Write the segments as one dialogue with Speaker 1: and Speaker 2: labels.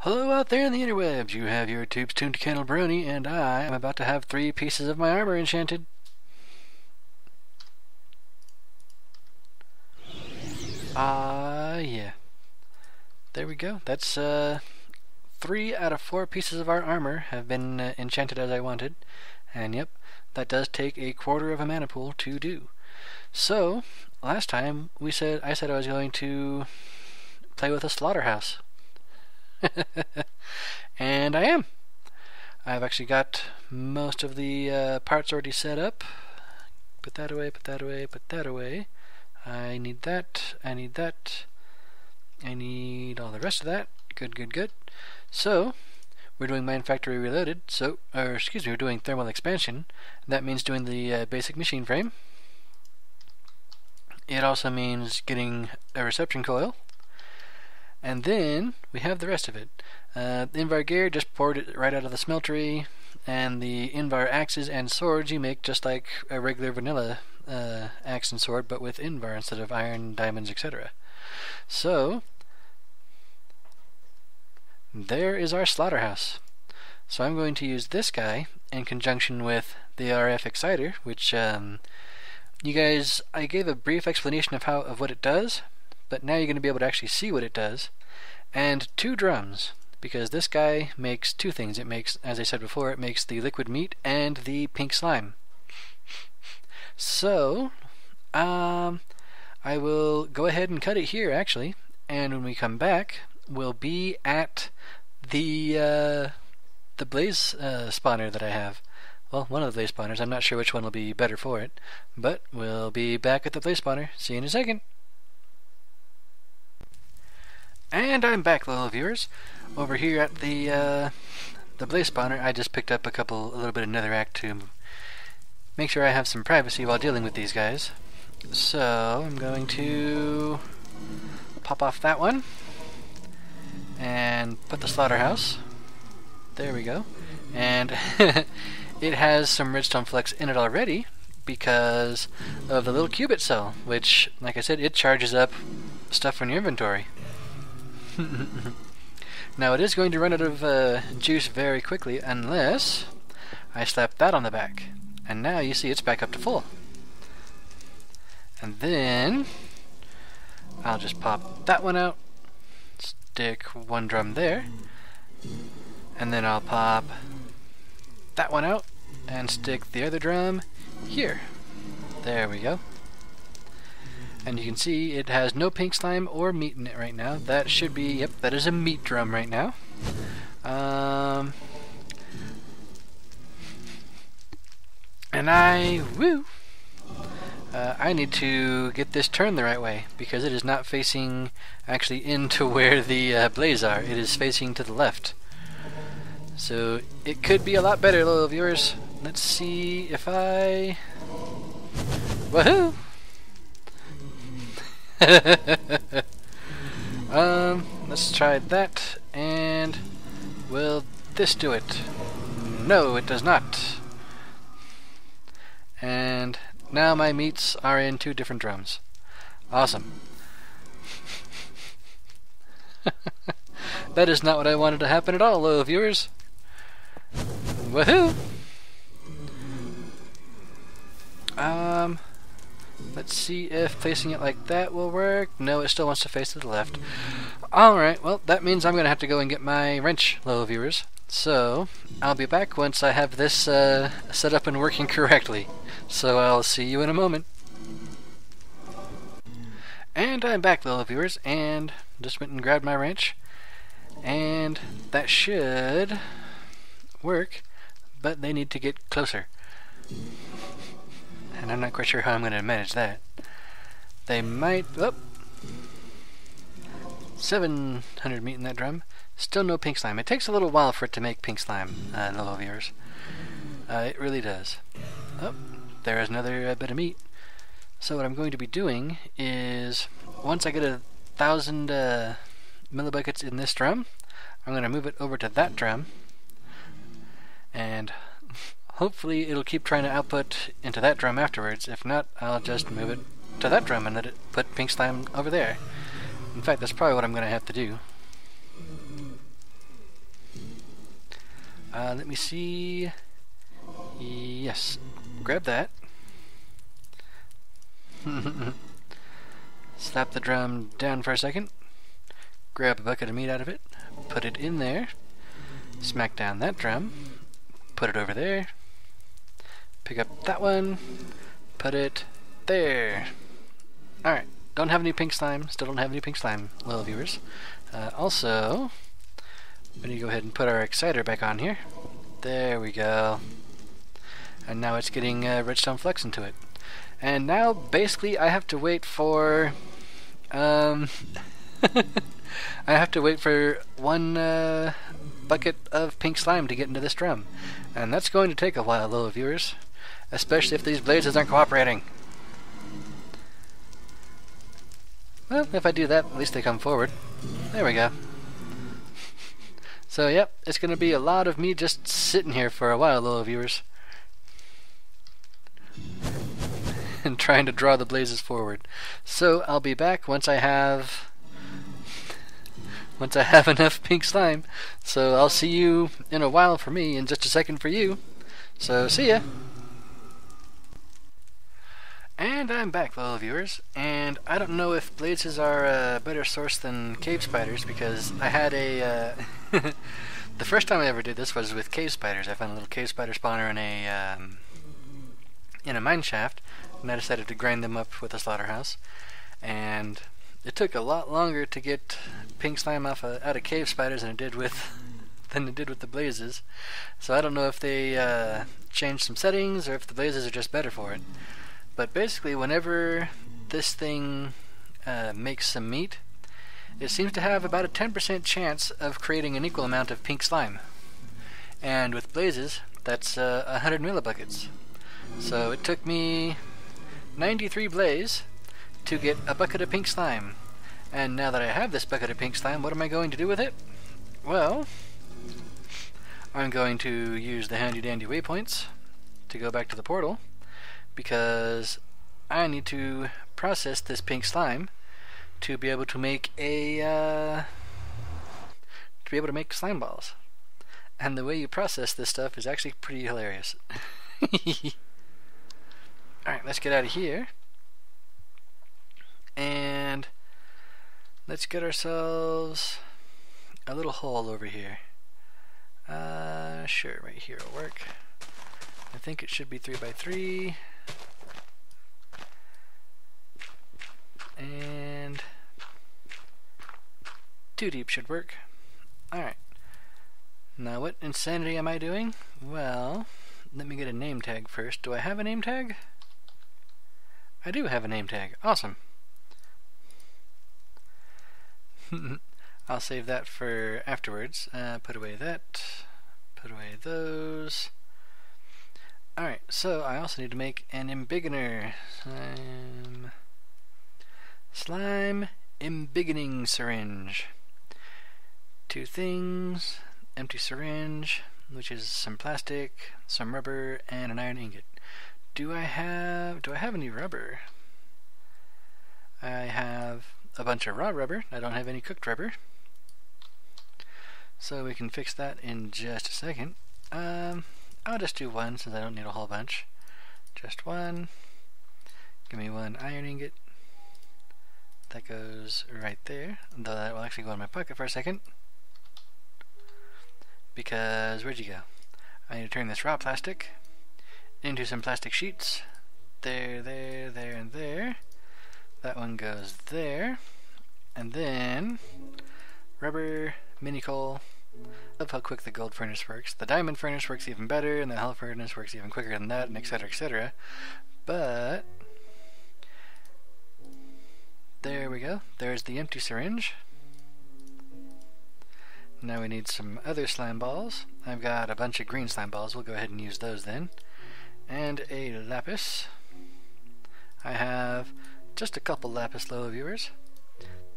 Speaker 1: Hello out there in the interwebs, you have your tubes tuned to Candle Brony, and I am about to have 3 pieces of my armor enchanted. Yeah. There we go. That's 3 out of 4 pieces of our armor have been enchanted as I wanted. And yep, that does take a quarter of a mana pool to do. So, last time I said I was going to play with a slaughterhouse. And I am. I've actually got most of the parts already set up. Put that away, put that away, put that away. I need that, I need that. I need all the rest of that. Good, good, good. So, we're doing Mine Factory Reloaded. We're doing Thermal Expansion. That means doing the basic machine frame. It also means getting a reception coil. And then we have the rest of it. The Invar gear, just poured it right out of the smeltery, and the Invar axes and swords you make just like a regular vanilla axe and sword, but with Invar instead of iron, diamonds, etc. So, there is our slaughterhouse. So I'm going to use this guy in conjunction with the RF exciter, which you guys, I gave a brief explanation of what it does, but now you're going to be able to actually see what it does. And 2 drums, because this guy makes 2 things. It makes, as I said before, it makes the liquid meat and the pink slime. So, I will go ahead and cut it here, actually, and when we come back, we'll be at the blaze spawner that I have. Well, one of the blaze spawners. I'm not sure which one will be better for it, but we'll be back at the blaze spawner. See you in a second. And I'm back, little viewers. Over here at the blaze spawner, I just picked up a little bit of netherrack to make sure I have some privacy while dealing with these guys. So I'm going to pop off that one and put the slaughterhouse. There we go. And it has some redstone flux in it already because of the little qubit cell, which, like I said, it charges up stuff from your inventory. Now it is going to run out of juice very quickly unless I slap that on the back, and now you see it's back up to full. And then I'll just pop that one out, stick 1 drum there, and then I'll pop that one out and stick the other drum here. There we go. And you can see it has no pink slime or meat in it right now. That should be, yep, that is a meat drum right now. And I need to get this turned the right way because it is not facing actually into where the blaze are. It is facing to the left. So it could be a lot better, little viewers. Let's see if I... Woohoo! Let's try that, and will this do it? No, it does not. And now my meats are in 2 different drums. Awesome. That is not what I wanted to happen at all, little viewers. Woohoo! Let's see if placing it like that will work. No, it still wants to face to the left. Alright, well, that means I'm going to have to go and get my wrench, little viewers. So, I'll be back once I have this set up and working correctly. So I'll see you in a moment. And I'm back, little viewers, and just went and grabbed my wrench. And that should work, but they need to get closer. And I'm not quite sure how I'm going to manage that. They might... Oh! 700 meat in that drum. Still no pink slime. It takes a little while for it to make pink slime, little viewers. It really does. Oh, there is another bit of meat. So what I'm going to be doing is, once I get 1,000 millibuckets in this drum, I'm going to move it over to that drum, and hopefully it'll keep trying to output into that drum afterwards. If not, I'll just move it to that drum and let it put pink slime over there. In fact, that's probably what I'm going to have to do. Let me see. Yes, grab that. Slap the drum down for a second. Grab a bucket of meat out of it. Put it in there. Smack down that drum. Put it over there. Pick up that one. Put it there. Alright, don't have any pink slime. Still don't have any pink slime, little viewers. Also, we need to go ahead and put our exciter back on here. There we go. And now it's getting redstone flux into it. And now, basically, I have to wait for... I have to wait for one bucket of pink slime to get into this drum. And that's going to take a while, little viewers. Especially if these blazes aren't cooperating. Well, if I do that, at least they come forward. There we go. So, yep, it's going to be a lot of me just sitting here for a while, little viewers. And trying to draw the blazes forward. So, I'll be back once I have enough pink slime. So, I'll see you in a while for me, in just a second for you. So, see ya! And I'm back, little viewers, and I don't know if blazes are a better source than cave spiders, because I had a, the first time I ever did this was with cave spiders. I found a little cave spider spawner in a mine shaft, and I decided to grind them up with a slaughterhouse, and it took a lot longer to get pink slime out of cave spiders than it did with the blazes. So I don't know if they changed some settings, or if the blazes are just better for it. But basically, whenever this thing makes some meat, it seems to have about a 10% chance of creating an equal amount of pink slime. And with blazes, that's 100 millibuckets. So it took me 93 blaze to get a bucket of pink slime. And now that I have this bucket of pink slime, what am I going to do with it? Well, I'm going to use the handy dandy waypoints to go back to the portal, because I need to process this pink slime to be able to make slime balls. And the way you process this stuff is actually pretty hilarious. Alright, let's get out of here. And let's get ourselves a little hole over here. Sure, right here will work. I think it should be 3x3. And 2 deep should work. Alright. Now what insanity am I doing? Well, let me get a name tag first. Do I have a name tag? I do have a name tag. Awesome. I'll save that for afterwards. Put away that. Put away those. Alright, so I also need to make an embiggener. Slime embiggening syringe. 2 things. Empty syringe, which is some plastic, some rubber, and an iron ingot. Do I have any rubber? I have a bunch of raw rubber. I don't have any cooked rubber. So we can fix that in just a second. I'll just do 1 since I don't need a whole bunch. Just 1. Give me 1 iron ingot. That goes right there. Though that will actually go in my pocket for a second. Because, where'd you go? I need to turn this raw plastic into some plastic sheets. There, there, there, and there. That one goes there. And then, rubber, mini coal. I love how quick the gold furnace works. The diamond furnace works even better, and the hell furnace works even quicker than that, and etc, etc. But there we go. There's the empty syringe. Now we need some other slime balls. I've got a bunch of green slime balls. We'll go ahead and use those then. And a lapis. I have just a couple lapis, little viewers.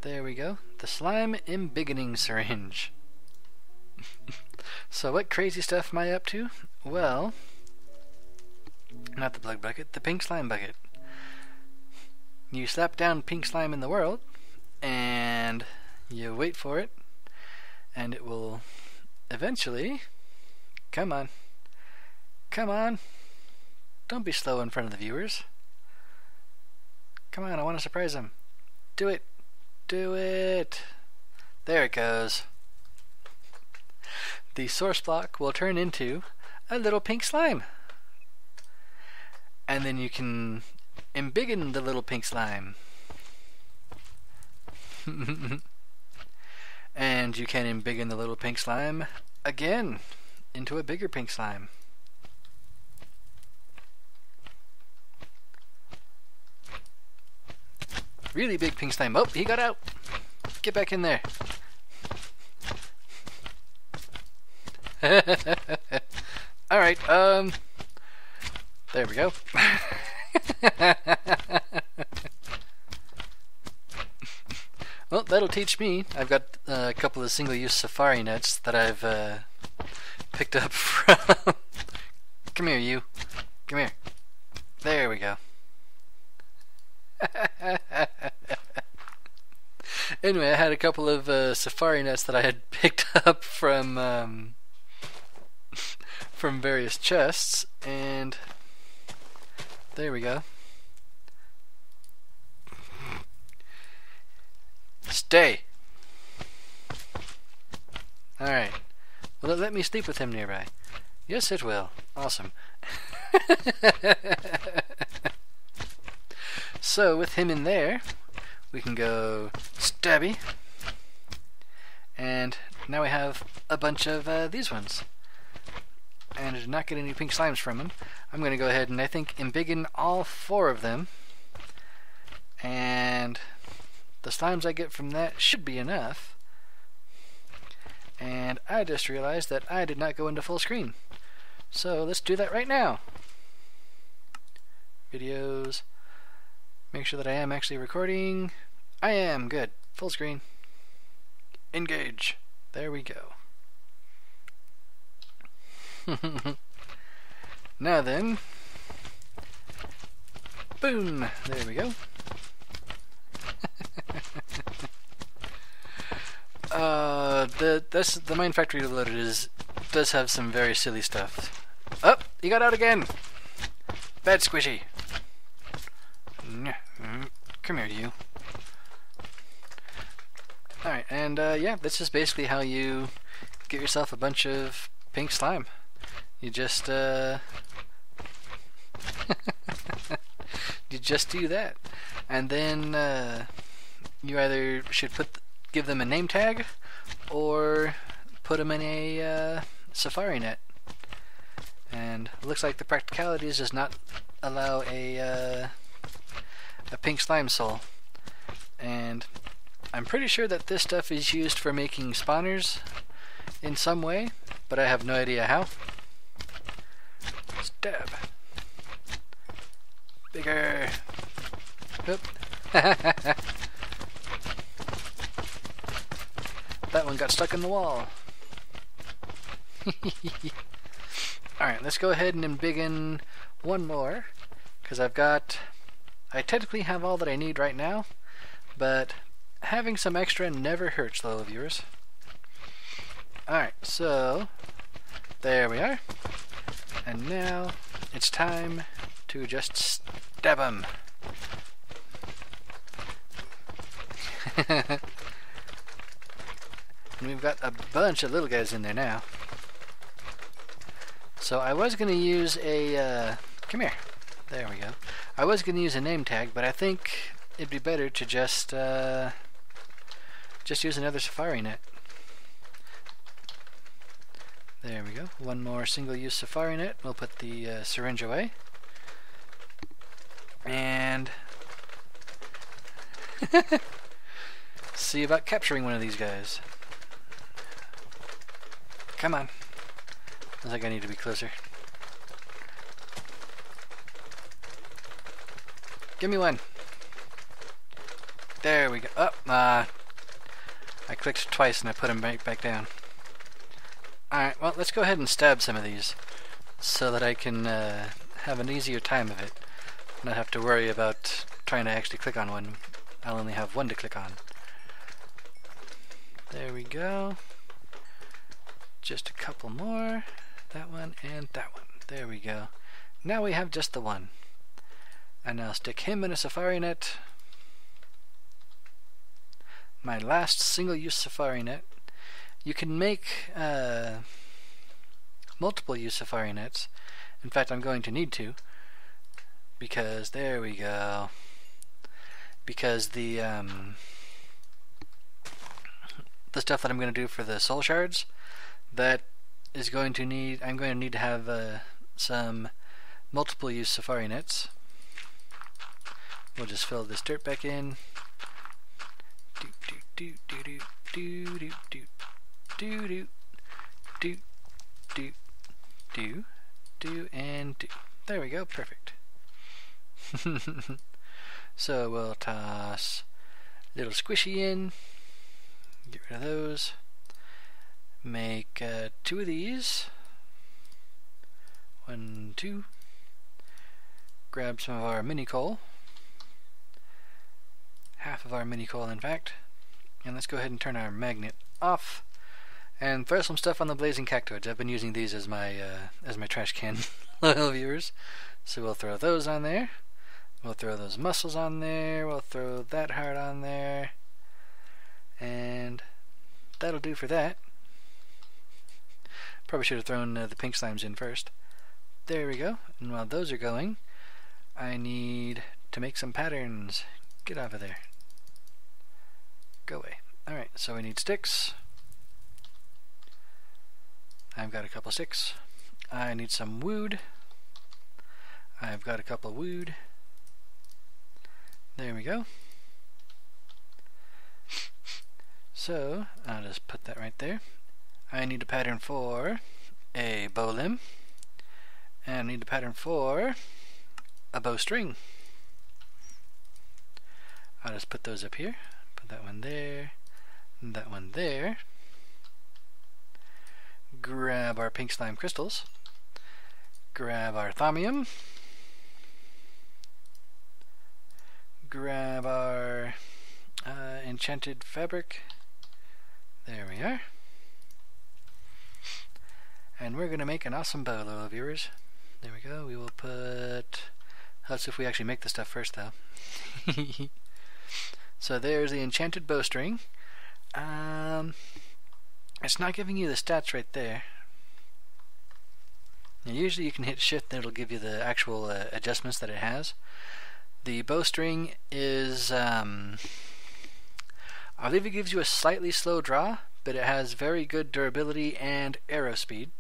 Speaker 1: There we go. The slime embiggening syringe. So what crazy stuff am I up to? Well, not the blood bucket, the pink slime bucket. You slap down pink slime in the world, and you wait for it, and it will eventually Come on. Come on. Don't be slow in front of the viewers. Come on, I want to surprise them. Do it. Do it. There it goes. The source block will turn into a little pink slime. And then you can embiggen the little pink slime. And you can embiggen the little pink slime again into a bigger pink slime. Really big pink slime. Oh, he got out. Get back in there. Alright, there we go. Well, that'll teach me. I've got a couple of single-use safari nets that I've picked up from... Come here, you. Come here. There we go. Anyway, I had a couple of safari nets that I had picked up from various chests, and there we go. Stay. Alright. Will it let me sleep with him nearby? Yes, it will. Awesome. So, with him in there, we can go stabby. And now we have a bunch of these ones. And I did not get any pink slimes from them. I'm going to go ahead and I think embiggen all 4 of them. And the slimes I get from that should be enough. And I just realized that I did not go into full screen. So let's do that right now. Videos. Make sure that I am actually recording. I am. Good. Full screen. Engage. There we go. Now then. Boom. There we go. The Mine Factory Reloaded does have some very silly stuff. Oh, he got out again. Bad squishy. Come here, you. Alright, and yeah, this is basically how you get yourself a bunch of pink slime. You just you just do that, and then you either should give them a name tag or put them in a safari net. And it looks like the practicalities does not allow a pink slime soul. And I'm pretty sure that this stuff is used for making spawners in some way, but I have no idea how. Stab. Bigger. Oop. That one got stuck in the wall. Alright, let's go ahead and embiggen one more, because I technically have all that I need right now, but having some extra never hurts, though, viewers. Alright, so there we are. And now it's time to just stab him. And we've got a bunch of little guys in there now. So I was going to use a... come here. There we go. I was going to use a name tag, but I think it'd be better to just use another safari net. There we go. One more single-use safari net. We'll put the syringe away. And see about capturing one of these guys. Come on. Looks like I need to be closer. Give me one. There we go. Oh, I clicked twice and I put him right back down. Alright, well, let's go ahead and stab some of these so that I can have an easier time of it. Not have to worry about trying to actually click on one. I'll only have one to click on. There we go. Just a couple more. that one, and that one. There we go. Now we have just the one. And I'll stick him in a safari net. My last single-use safari net. You can make multiple-use safari nets. In fact, I'm going to need to, because there we go. Because the stuff that I'm going to do for the soul shards, that is going to need. I'm going to need to have some multiple-use safari nets. We'll just fill this dirt back in. Do and do. There we go, perfect. So we'll toss little squishy in, get rid of those, make 2 of these, 1, 2, grab some of our mini coal, half of our mini coal in fact, and let's go ahead and turn our magnet off and throw some stuff on the blazing cactoids. I've been using these as my trash can, loyal viewers. So we'll throw those on there. We'll throw those mussels on there. We'll throw that heart on there. And that'll do for that. Probably should have thrown the pink slimes in first. There we go. And while those are going, I need to make some patterns. Get off of there. Go away. Alright, so we need sticks. I've got a couple sticks. I need some wood. I've got a couple wood. There we go. So I'll just put that right there. I need a pattern for a bow limb, and I need a pattern for a bowstring. I'll just put those up here. Put that one there, and that one there. Grab our pink slime crystals. Grab our Thaw Miam. Grab our enchanted fabric. There we are. And we're going to make an awesome bow, little viewers. There we go. We will put... Let's see if we actually make the stuff first, though. So there's the enchanted bowstring. It's not giving you the stats right there. Now, usually you can hit shift and it'll give you the actual adjustments that it has. The bowstring is, I believe it gives you a slightly slow draw, but it has very good durability and arrow speed.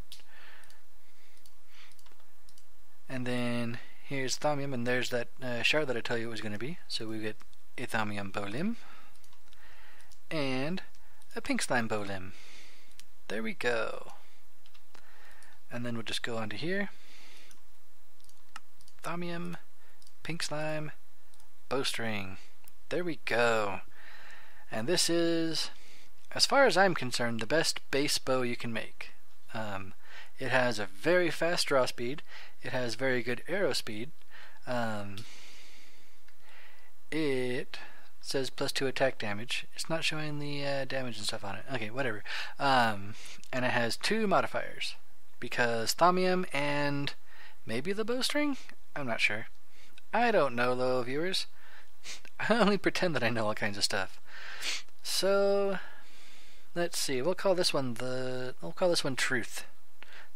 Speaker 1: And then here's Thaw Miam, and there's that shard that I told you it was going to be. So we get a Thaw Miam bow limb and a pink slime bow limb. There we go. And then we'll just go onto here. Thaw Miam, pink slime, bowstring. There we go. And this is, as far as I'm concerned, the best base bow you can make. It has a very fast draw speed. It has very good arrow speed. It says +2 attack damage. It's not showing the damage and stuff on it. Okay, whatever. And it has 2 modifiers, because Thaw Miam and maybe the bowstring? I'm not sure. I don't know, though, viewers. I only pretend that I know all kinds of stuff. So let's see. We'll call this one Truth.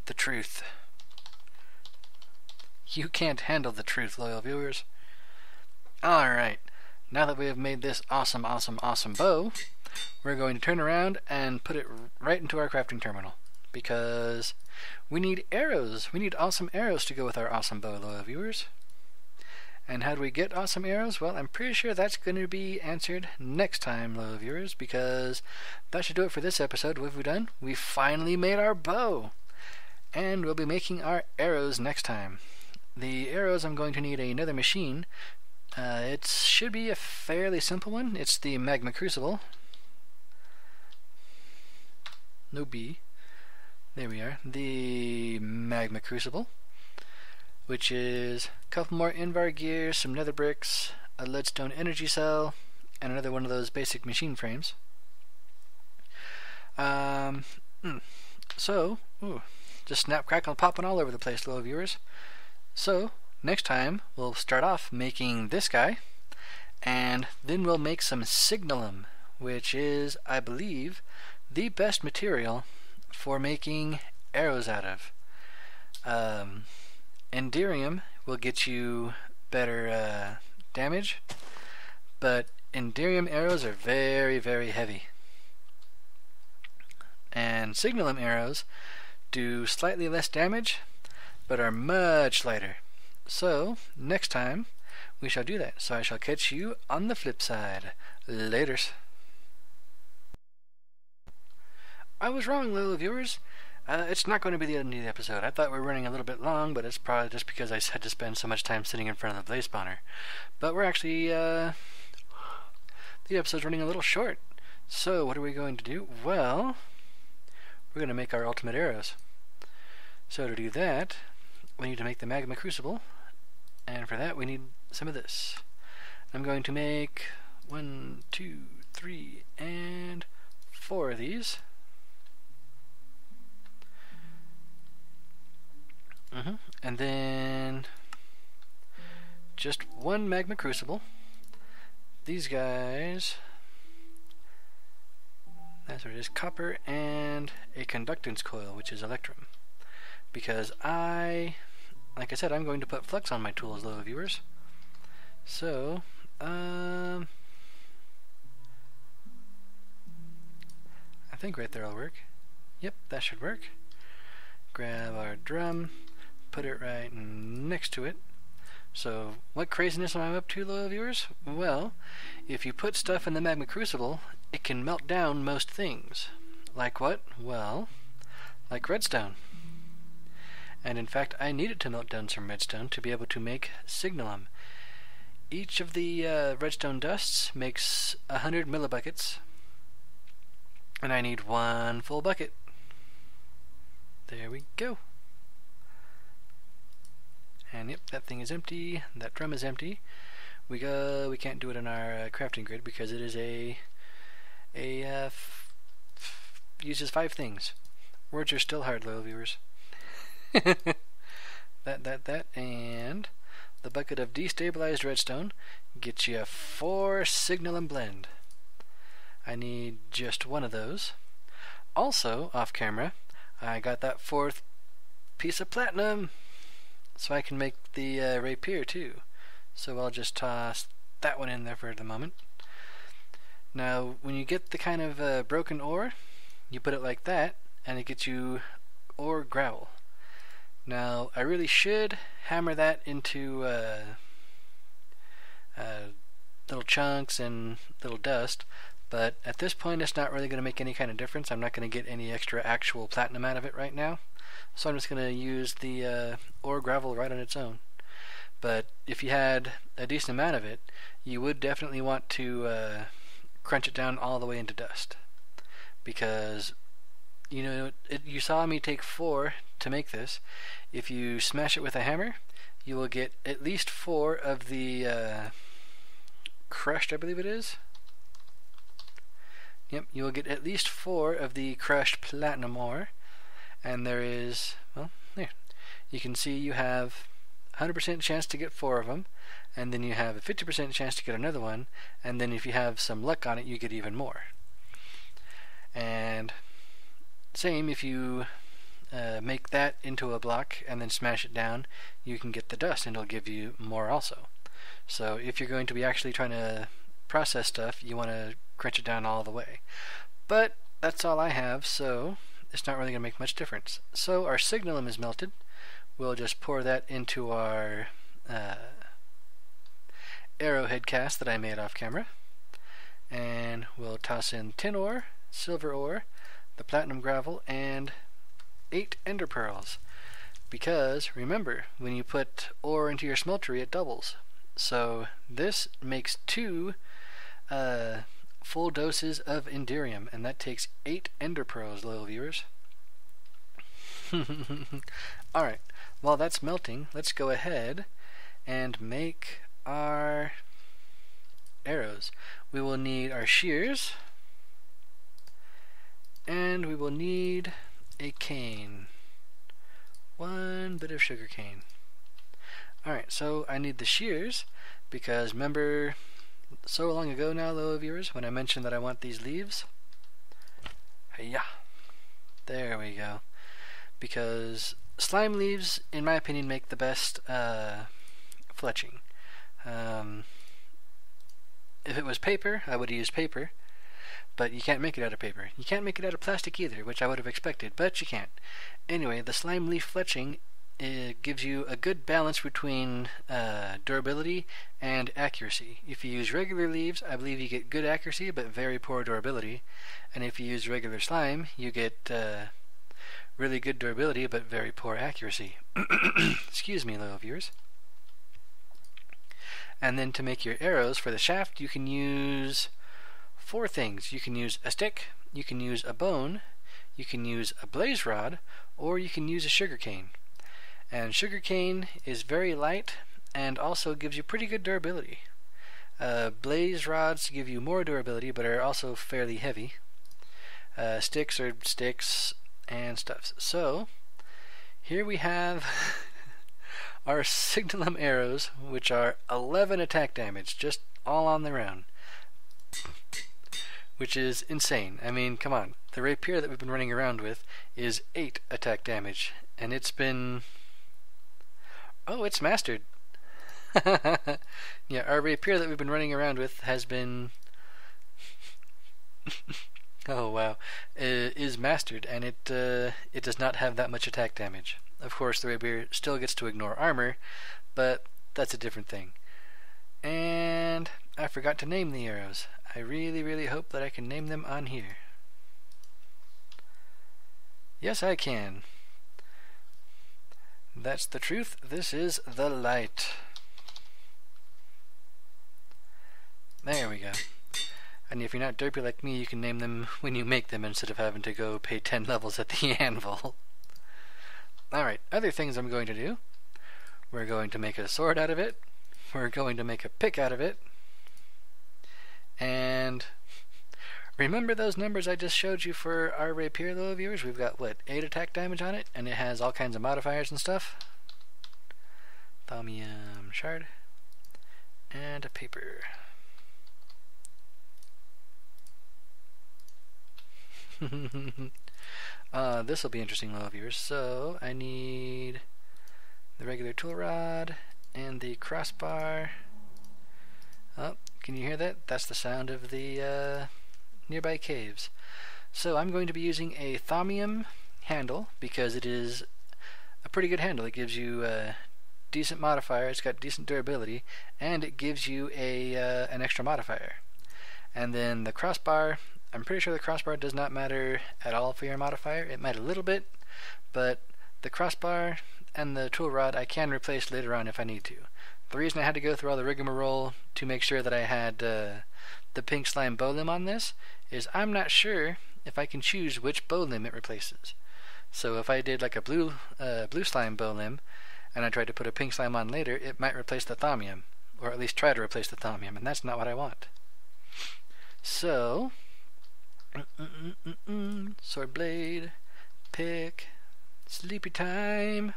Speaker 1: The Truth. You can't handle the truth, loyal viewers. Alright. Now that we have made this awesome, awesome, awesome bow, we're going to turn around and put it right into our crafting terminal, because we need arrows. We need awesome arrows to go with our awesome bow, loyal viewers. And how do we get awesome arrows? Well, I'm pretty sure that's going to be answered next time, loyal viewers, because that should do it for this episode. What have we done? We finally made our bow, and we'll be making our arrows next time. The arrows, I'm going to need another machine. It should be a fairly simple one. It's the Magma Crucible. No B. There we are. The Magma Crucible, which is a couple more Invar gears, some nether bricks, a leadstone energy cell, and another one of those basic machine frames. So just snap, crackle, and popping all over the place, little viewers. So next time we'll start off making this guy, and then we'll make some signalum, which is, I believe, the best material for making arrows out of. Enderium will get you better damage, but Enderium arrows are very, very heavy. And signalum arrows do slightly less damage, but are much lighter. So, next time, we shall do that. So I shall catch you on the flip side. Laters. I was wrong, little viewers. It's not going to be the end of the episode. I thought we were running a little bit long, but it's probably just because I had to spend so much time sitting in front of the blaze spawner. But we're actually, the episode's running a little short. So what are we going to do? Well, we're going to make our ultimate arrows. So to do that, we need to make the Magma Crucible, and for that we need some of this. I'm going to make 1, 2, 3, and 4 of these. And then just 1 Magma Crucible. These guys, that's what it is, copper and a conductance coil, which is electrum. Because like I said, I'm going to put flux on my tools, little viewers. So, I think right there will work. Yep, that should work. Grab our drum, put it right next to it. So, what craziness am I up to, little viewers? Well, if you put stuff in the Magma Crucible, it can melt down most things. Like what? Well, like redstone. And in fact, I needed to melt down some redstone to be able to make signalum. Each of the redstone dusts makes 100 millibuckets, and I need 1 full bucket. There we go. And yep, that thing is empty. That drum is empty. We can't do it on our crafting grid because it is uses 5 things. Words are still hard, little viewers. that, and the bucket of destabilized redstone gets you 4 signalum blend. I need just 1 of those. Also, off camera, I got that 4th piece of platinum, so I can make the rapier too. So I'll just toss that one in there for the moment. Now, when you get the kind of broken ore, you put it like that, and it gets you ore gravel. Now, I really should hammer that into little chunks and little dust, but at this point it's not really going to make any kind of difference. I'm not going to get any extra actual platinum out of it right now, so I'm just going to use the ore gravel right on its own. But if you had a decent amount of it, you would definitely want to crunch it down all the way into dust, because you know, you saw me take 4 to make this. If you smash it with a hammer, you will get at least 4 of the crushed, I believe it is. Yep, you will get at least 4 of the crushed platinum ore. And there is, well, there. You can see you have 100% chance to get 4 of them, and then you have a 50% chance to get another one, and then if you have some luck on it, you get even more. And same, if you make that into a block and then smash it down, you can get the dust and it'll give you more also. So if you're going to be actually trying to process stuff, you want to crunch it down all the way. But that's all I have, so it's not really going to make much difference. So our signalum is melted. We'll just pour that into our arrowhead cast that I made off camera, and we'll toss in tin ore, silver ore, the platinum gravel, and 8 ender pearls, because remember, when you put ore into your smeltery, it doubles. So this makes 2 full doses of enderium, and that takes 8 ender pearls, little viewers. Alright, while that's melting, let's go ahead and make our arrows. We will need our shears, and we will need a cane. one bit of sugarcane. Alright, so I need the shears, because remember so long ago now, loyal viewers, when I mentioned that I want these leaves? Hiya! There we go. Because slime leaves, in my opinion, make the best fletching. If it was paper, I would have used paper, but you can't make it out of paper. You can't make it out of plastic either, which I would have expected, but you can't. Anyway, the slime leaf fletching, it gives you a good balance between durability and accuracy. If you use regular leaves, I believe you get good accuracy but very poor durability, and if you use regular slime, you get really good durability but very poor accuracy. Excuse me, loyal viewers. And then to make your arrows for the shaft, you can use 4 things. You can use a stick, you can use a bone, you can use a blaze rod, or you can use a sugarcane. And sugarcane is very light and also gives you pretty good durability. Blaze rods give you more durability but are also fairly heavy. Sticks are sticks and stuff. So here we have our Signalum arrows, which are 11 attack damage, just all on their own. Which is insane. I mean, come on. The rapier that we've been running around with is 8 attack damage, and it's been... Oh, it's mastered. Yeah, our rapier that we've been running around with has been... oh, wow. Is mastered, and it does not have that much attack damage. Of course, the rapier still gets to ignore armor, but that's a different thing. And I forgot to name the arrows. I really, really hope that I can name them on here. Yes, I can. That's the truth. This is the light. There we go. And if you're not derpy like me, you can name them when you make them instead of having to go pay 10 levels at the anvil. Alright, other things I'm going to do. We're going to make a sword out of it. We're going to make a pick out of it. And remember those numbers I just showed you for our rapier, though, viewers? We've got, what, 8 attack damage on it, and it has all kinds of modifiers and stuff. Thaw Miam shard. And a paper. This will be interesting, little viewers. So I need the regular tool rod and the crossbar. Oh, can you hear that? That's the sound of the nearby caves. So I'm going to be using a Thaw Miam handle because it is a pretty good handle. It gives you a decent modifier, it's got decent durability, and it gives you an extra modifier. And then the crossbar, I'm pretty sure the crossbar does not matter at all for your modifier. It might a little bit, but the crossbar and the tool rod I can replace later on if I need to. The reason I had to go through all the rigmarole to make sure that I had the pink slime bow limb on this is I'm not sure if I can choose which bow limb it replaces. So if I did like a blue slime bow limb and I tried to put a pink slime on later, it might replace the Thaw Miam, or at least try to replace the Thaw Miam, and that's not what I want. So sword blade, pick, sleepy time.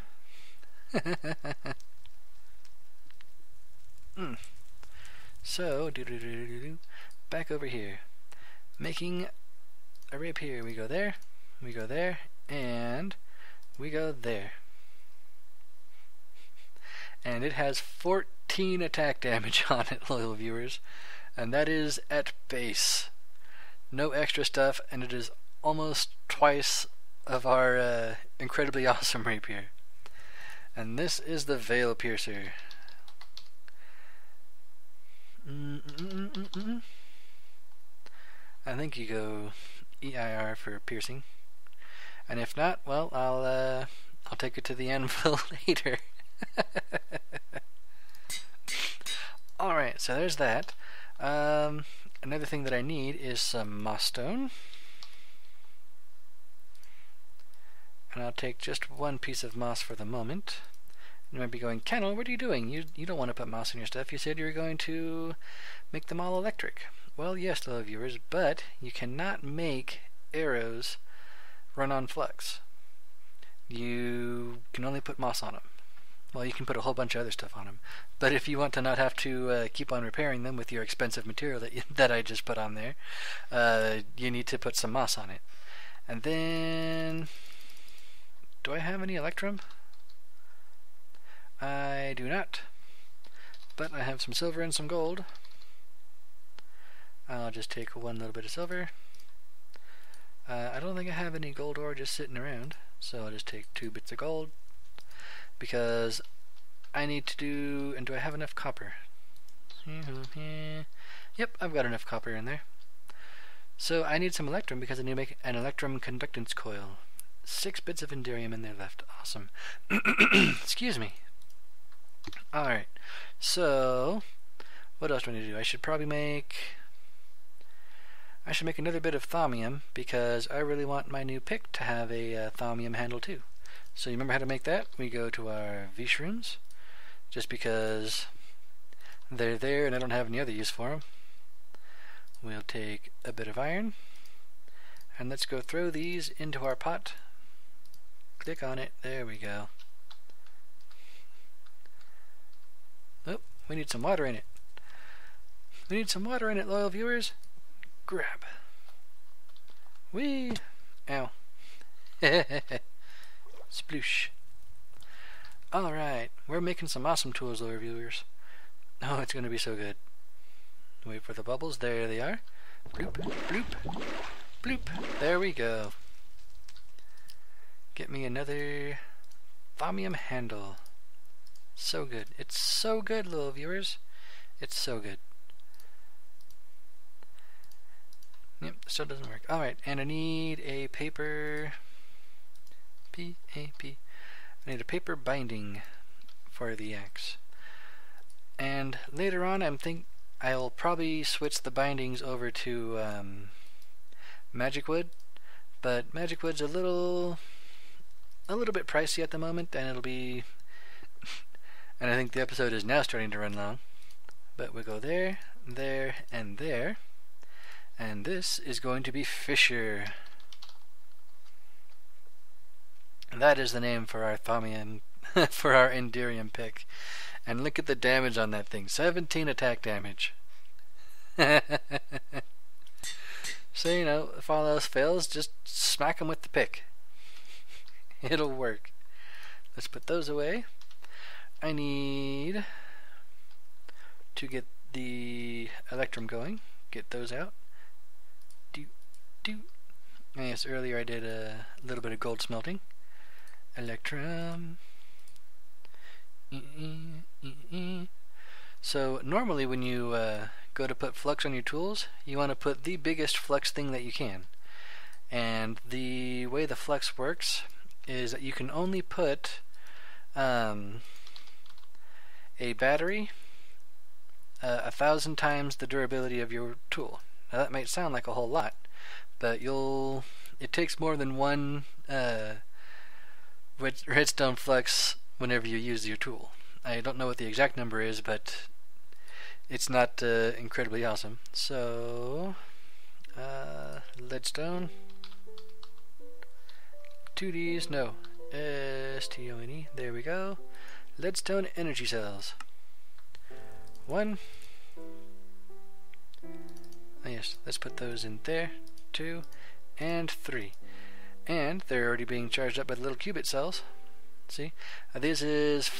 Speaker 1: So back over here, making a rapier. We go there, and we go there. And it has 14 attack damage on it, loyal viewers, and that is at base. No extra stuff, and it is almost twice of our incredibly awesome rapier. And this is the Veil Piercer. I think you go EIR for piercing, and if not, well, I'll take it to the anvil later. Alright, so there's that. Another thing that I need is some moss stone. And I'll take just one piece of moss for the moment. You might be going, Kennel, what are you doing? You don't want to put moss in your stuff. You said you were going to make them all electric. Well, yes, little viewers, but you cannot make arrows run on flux. you can only put moss on them. Well, you can put a whole bunch of other stuff on them, but if you want to not have to keep on repairing them with your expensive material that I just put on there, you need to put some moss on it. And then, do I have any electrum? I do not, but I have some silver and some gold. I'll just take one little bit of silver. I don't think I have any gold ore just sitting around, so I'll just take 2 bits of gold, because I need to do, and do I have enough copper? Yep, I've got enough copper in there. So I need some electrum because I need to make an electrum conductance coil. 6 bits of enderium in there left. Awesome. Excuse me. Alright, so what else do I need to do? I should make another bit of Thaw Miam, because I really want my new pick to have a Thaw Miam handle too. So you remember how to make that? We go to our V-shrooms, just because they're there and I don't have any other use for them. We'll take a bit of iron, and let's go throw these into our pot. Click on it, there we go. Oh, we need some water in it. We need some water in it, loyal viewers. Grab. Whee! Ow. Sploosh. Alright, we're making some awesome tools, loyal viewers. Oh, it's going to be so good. Wait for the bubbles, there they are. Bloop, bloop, bloop. There we go. Get me another Thaw Miam handle. So good. It's so good, little viewers. It's so good. Yep, still doesn't work. Alright, and I need a paper... P-A-P. I need a paper binding for the axe. And later on, I'll probably switch the bindings over to magic wood, but magic wood's a little bit pricey at the moment, and it'll be... and I think the episode is now starting to run long. But we'll go there, there, and there. And this is going to be Fisher. That is the name for our Thaw Miam, for our enderium pick. And look at the damage on that thing. 17 attack damage. So, you know, if all else fails, just smack them with the pick. It'll work. Let's put those away. I need to get the electrum going. Get those out. Yes, earlier I did a little bit of gold smelting. Electrum. So normally when you go to put flux on your tools, you want to put the biggest flux thing that you can. And the way the flux works is that you can only put a battery 1,000 times the durability of your tool. Now that might sound like a whole lot, but it takes more than one redstone flux whenever you use your tool. I don't know what the exact number is, but it's not incredibly awesome. So, leadstone, 2Ds, no, S-T-O-N-E, there we go. Leadstone energy cells. 1. Oh yes, let's put those in there. 2 and 3. And they're already being charged up by the little qubit cells. See? This is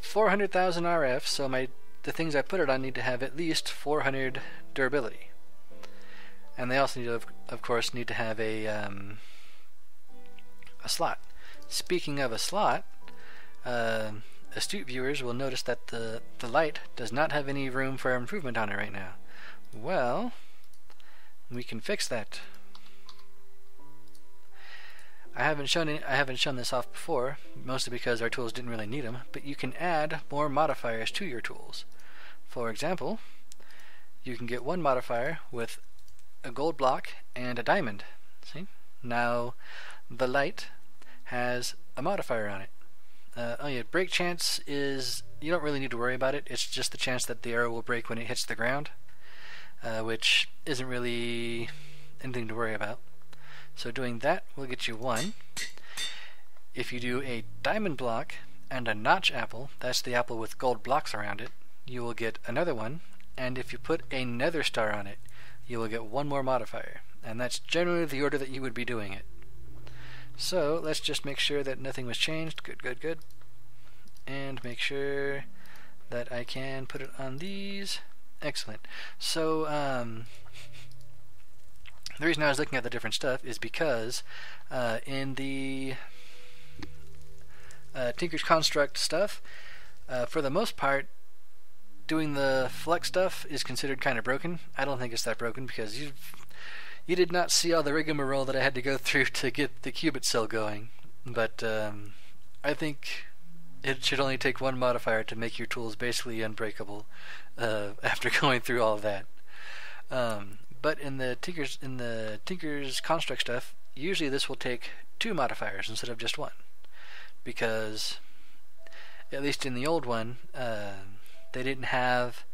Speaker 1: 400,000 RF, so the things I put it on need to have at least 400 durability. And they also need to, of course, need to have a slot. Speaking of a slot, astute viewers will notice that the light does not have any room for improvement on it right now. Well, we can fix that. I haven't shown this off before, mostly because our tools didn't really need them, but you can add more modifiers to your tools. For example, you can get one modifier with a gold block and a diamond. See? Now the light has a modifier on it. Oh yeah, break chance is, you don't really need to worry about it. It's just the chance that the arrow will break when it hits the ground, which isn't really anything to worry about. So doing that will get you 1. If you do a diamond block and a notch apple, that's the apple with gold blocks around it, you will get another one, and if you put a nether star on it, you will get one more modifier, and that's generally the order that you would be doing it. So let's just make sure that nothing was changed. Good, good, good. And make sure that I can put it on these. Excellent. So the reason I was looking at the different stuff is because in the Tinker's Construct stuff, for the most part, doing the flex stuff is considered kind of broken. I don't think it's that broken because you did not see all the rigmarole that I had to go through to get the qubit cell going. But I think it should only take one modifier to make your tools basically unbreakable after going through all of that. But in the Tinker's Construct stuff, usually this will take 2 modifiers instead of just 1, because at least in the old one, they didn't have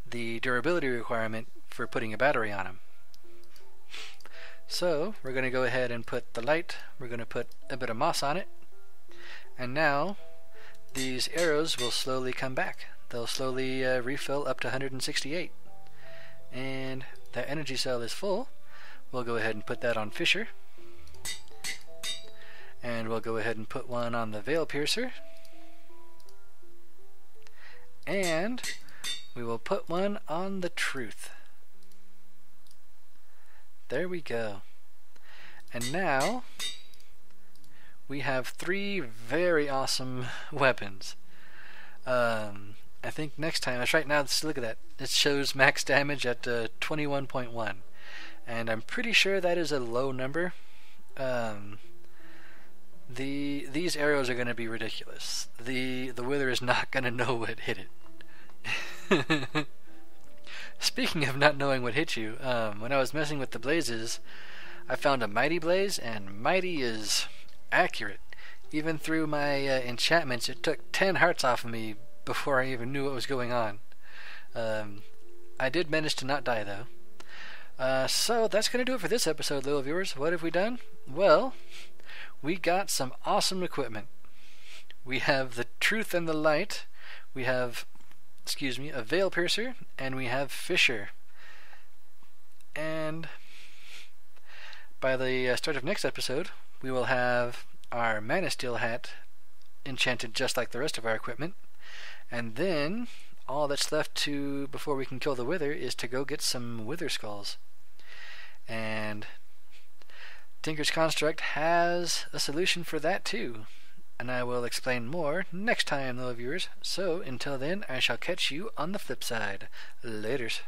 Speaker 1: the durability requirement for putting a battery on them. So we're going to go ahead and put the light. We're going to put a bit of moss on it, and now these arrows will slowly come back. They'll slowly refill up to 168, and that energy cell is full. We'll go ahead and put that on Fisher, and we'll go ahead and put one on the Veil Piercer, and we will put one on the Truth. There we go. And now we have 3 very awesome weapons. I think next time, right now, look at that. It shows max damage at 21.1, and I'm pretty sure that is a low number. These arrows are going to be ridiculous. The Wither is not going to know what hit it. Speaking of not knowing what hit you, when I was messing with the blazes, I found a Mighty Blaze, and Mighty is accurate. Even through my enchantments, it took 10 hearts off of me before I even knew what was going on. I did manage to not die, though. So that's going to do it for this episode, little viewers. What have we done? Well, we got some awesome equipment. We have the Truth and the Light. We have, a Veil Piercer, and we have Fisher. And by the start of next episode, we will have our Mana Steel hat enchanted just like the rest of our equipment. And then all that's left to before we can kill the Wither is to go get some Wither Skulls. And Tinker's Construct has a solution for that too, and I will explain more next time, little viewers. So until then, I shall catch you on the flip side. Laters.